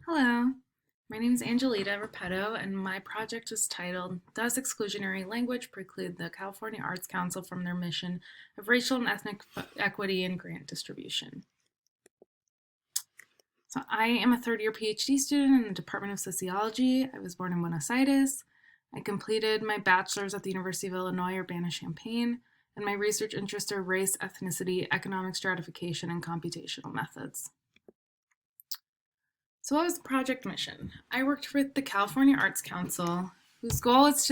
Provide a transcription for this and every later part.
Hello, my name is Angelita Repetto, and my project is titled, Does Exclusionary Language Preclude the California Arts Council from their mission of racial and ethnic equity in grant distribution? So I am a third-year PhD student in the Department of Sociology. I was born in Buenos Aires. I completed my bachelor's at the University of Illinois, Urbana-Champaign, and my research interests are race, ethnicity, economic stratification, and computational methods. So what was the project mission? I worked with the California Arts Council, whose goal was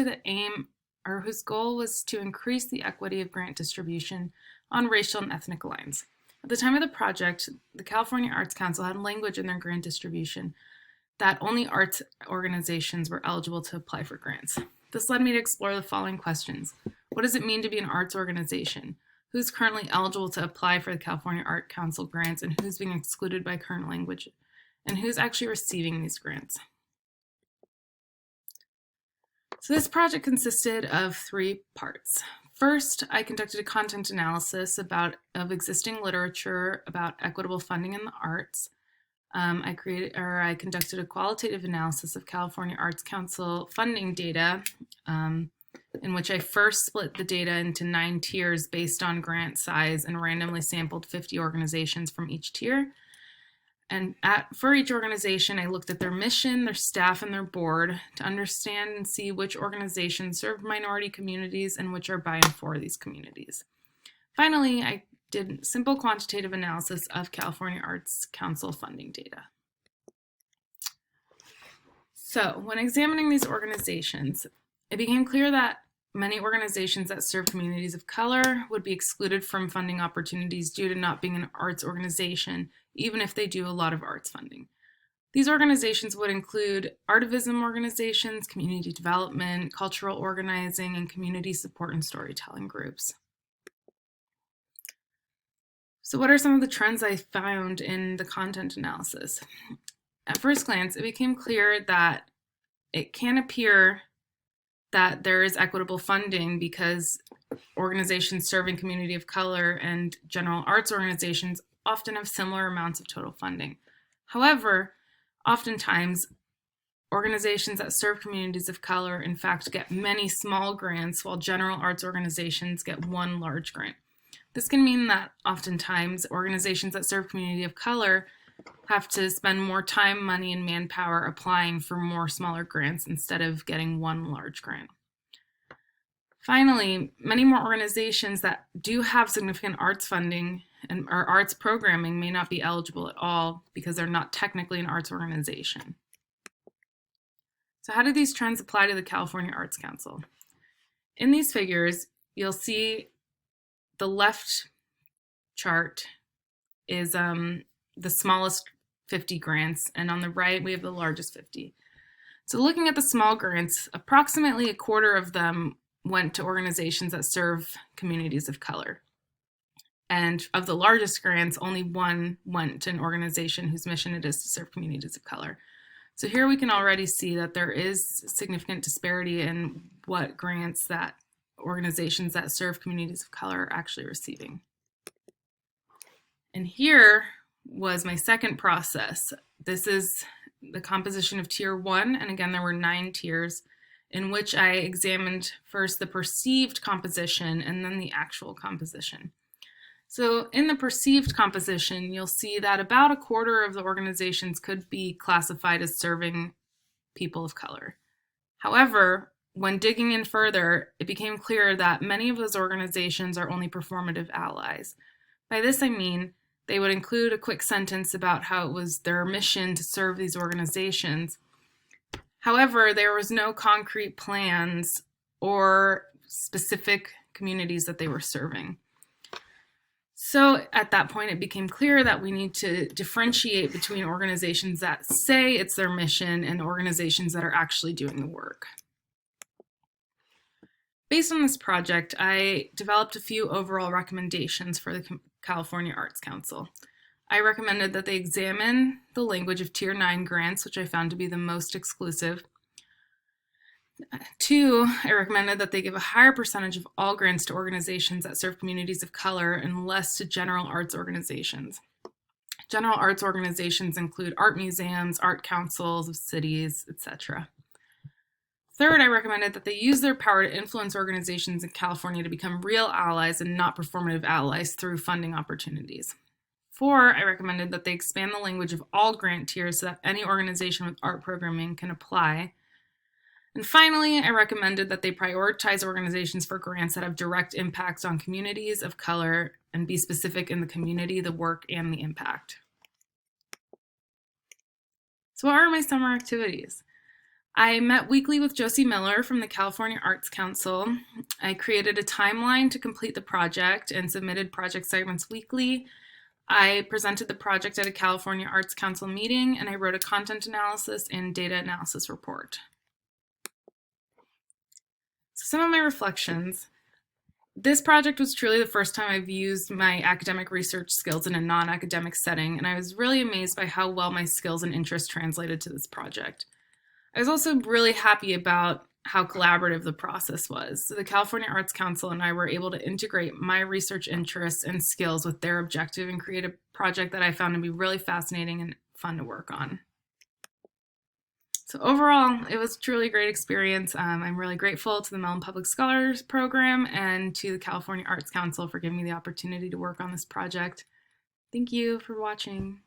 to increase the equity of grant distribution on racial and ethnic lines. At the time of the project, the California Arts Council had language in their grant distribution that only arts organizations were eligible to apply for grants. This led me to explore the following questions. What does it mean to be an arts organization? Who's currently eligible to apply for the California Art Council grants, and who's being excluded by current language? And who's actually receiving these grants? So this project consisted of three parts. First, I conducted a content analysis of existing literature about equitable funding in the arts. I conducted a qualitative analysis of California Arts Council funding data, in which I first split the data into 9 tiers based on grant size and randomly sampled 50 organizations from each tier. And for each organization, I looked at their mission, their staff, and their board to understand and see which organizations serve minority communities and which are by and for these communities. Finally, I did simple quantitative analysis of California Arts Council funding data. So when examining these organizations, it became clear that many organizations that serve communities of color would be excluded from funding opportunities due to not being an arts organization, even if they do a lot of arts funding. These organizations would include artivism organizations, community development, cultural organizing, and community support and storytelling groups. So what are some of the trends I found in the content analysis? At first glance, it became clear that it can appear that there is equitable funding because organizations serving community of color and general arts organizations often have similar amounts of total funding. However, oftentimes, organizations that serve communities of color, in fact, get many small grants, while general arts organizations get one large grant. This can mean that oftentimes, organizations that serve community of color have to spend more time, money, and manpower applying for more smaller grants instead of getting one large grant. Finally, many more organizations that do have significant arts funding or arts programming may not be eligible at all because they're not technically an arts organization. So how do these trends apply to the California Arts Council? In these figures, you'll see the left chart is the smallest 50 grants, and on the right, we have the largest 50. So looking at the small grants, approximately a quarter of them went to organizations that serve communities of color. And of the largest grants, only one went to an organization whose mission it is to serve communities of color. So here we can already see that there is significant disparity in what grants that organizations that serve communities of color are actually receiving. And here was my second process. This is the composition of tier 1, and again, there were 9 tiers in which I examined first the perceived composition and then the actual composition. So in the perceived composition, you'll see that about a quarter of the organizations could be classified as serving people of color. However, when digging in further, it became clear that many of those organizations are only performative allies. By this I mean they would include a quick sentence about how it was their mission to serve these organizations. However, there was no concrete plans or specific communities that they were serving. So at that point, it became clear that we need to differentiate between organizations that say it's their mission and organizations that are actually doing the work. Based on this project, I developed a few overall recommendations for the California Arts Council. I recommended that they examine the language of Tier 9 grants, which I found to be the most exclusive. 2, I recommended that they give a higher percentage of all grants to organizations that serve communities of color and less to general arts organizations. General arts organizations include art museums, art councils of cities, etc. Third, I recommended that they use their power to influence organizations in California to become real allies and not performative allies through funding opportunities. 4, I recommended that they expand the language of all grant tiers so that any organization with art programming can apply. And finally, I recommended that they prioritize organizations for grants that have direct impacts on communities of color and be specific in the community, the work, and the impact. So what are my summer activities? I met weekly with Josie Miller from the California Arts Council. I created a timeline to complete the project and submitted project segments weekly. I presented the project at a California Arts Council meeting, and I wrote a content analysis and data analysis report. So some of my reflections. This project was truly the first time I've used my academic research skills in a non-academic setting, and I was really amazed by how well my skills and interests translated to this project. I was also really happy about how collaborative the process was. So the California Arts Council and I were able to integrate my research interests and skills with their objective and create a project that I found to be really fascinating and fun to work on. So overall, it was truly a great experience. I'm really grateful to the Mellon Public Scholars program and to the California Arts Council for giving me the opportunity to work on this project. Thank you for watching.